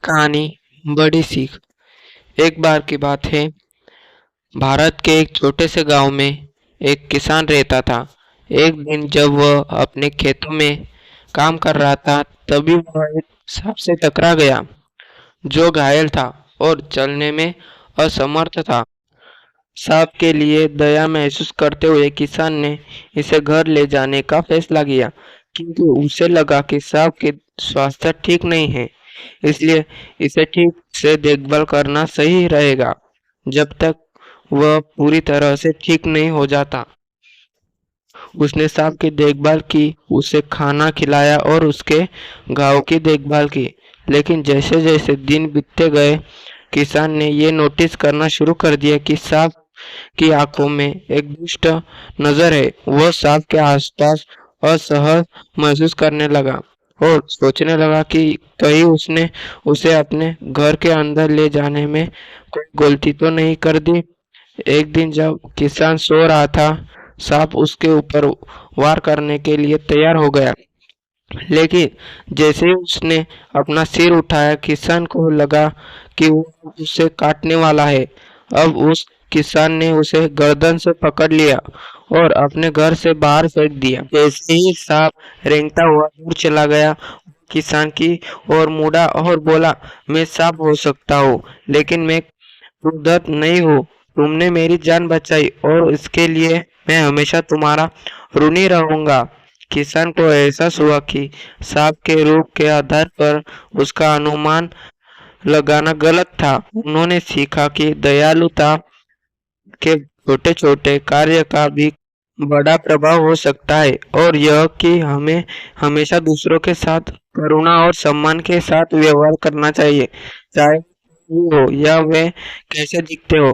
कहानी बड़ी सीख। एक बार की बात है, भारत के एक छोटे से गांव में एक किसान रहता था। एक दिन जब वह अपने खेतों में काम कर रहा था, तभी वह एक सांप से टकरा गया, जो घायल था और चलने में असमर्थ था। सांप के लिए दया महसूस करते हुए किसान ने इसे घर ले जाने का फैसला किया, क्योंकि उसे लगा कि सांप के स्वास्थ्य ठीक नहीं है, इसलिए इसे ठीक से देखभाल करना सही रहेगा जब तक वह पूरी तरह से ठीक नहीं हो जाता। उसने सांप की देखभाल की, उसे खाना खिलाया और उसके घाव की देखभाल की। लेकिन जैसे जैसे दिन बीतते गए, किसान ने ये नोटिस करना शुरू कर दिया कि सांप की आंखों में एक दुष्ट नजर है। वह सांप के आसपास असहज महसूस करने लगा और सोचने लगा कि कहीं उसने उसे अपने घर के अंदर ले जाने में कोई गलती तो नहीं कर दी। एक दिन जब किसान सो रहा था, सांप उसके ऊपर वार करने के लिए तैयार हो गया। लेकिन जैसे ही उसने अपना सिर उठाया, किसान को लगा कि वो उसे काटने वाला है। अब उस किसान ने उसे गर्दन से पकड़ लिया और अपने घर से बाहर फेंक दिया। जैसे ही सांप रेंगता हुआ दूर चला गया, किसान की ओर मुड़ा और बोला, मैं सांप हो सकता हूँ, लेकिन मैं क्रूरदत्त नहीं हूँ। तुमने मेरी जान बचाई और इसके लिए मैं हमेशा तुम्हारा ऋणी रहूंगा। किसान को एहसास हुआ कि सांप के रूप के आधार पर उसका अनुमान लगाना गलत था। उन्होंने सीखा कि दयालुता के छोटे छोटे कार्य का भी बड़ा प्रभाव हो सकता है, और यह कि हमें हमेशा दूसरों के साथ करुणा और सम्मान के साथ व्यवहार करना चाहिए, चाहे वो हो या वे कैसे दिखते हो।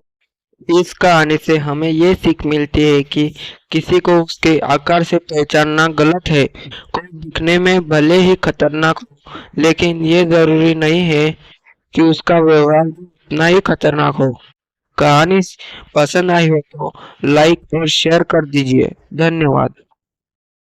इस कहानी से हमें ये सीख मिलती है कि किसी को उसके आकार से पहचानना गलत है। कोई दिखने में भले ही खतरनाक हो, लेकिन ये जरूरी नहीं है कि उसका व्यवहार भी उतना ही खतरनाक हो। कहानी पसंद आई हो तो लाइक और शेयर कर दीजिए। धन्यवाद।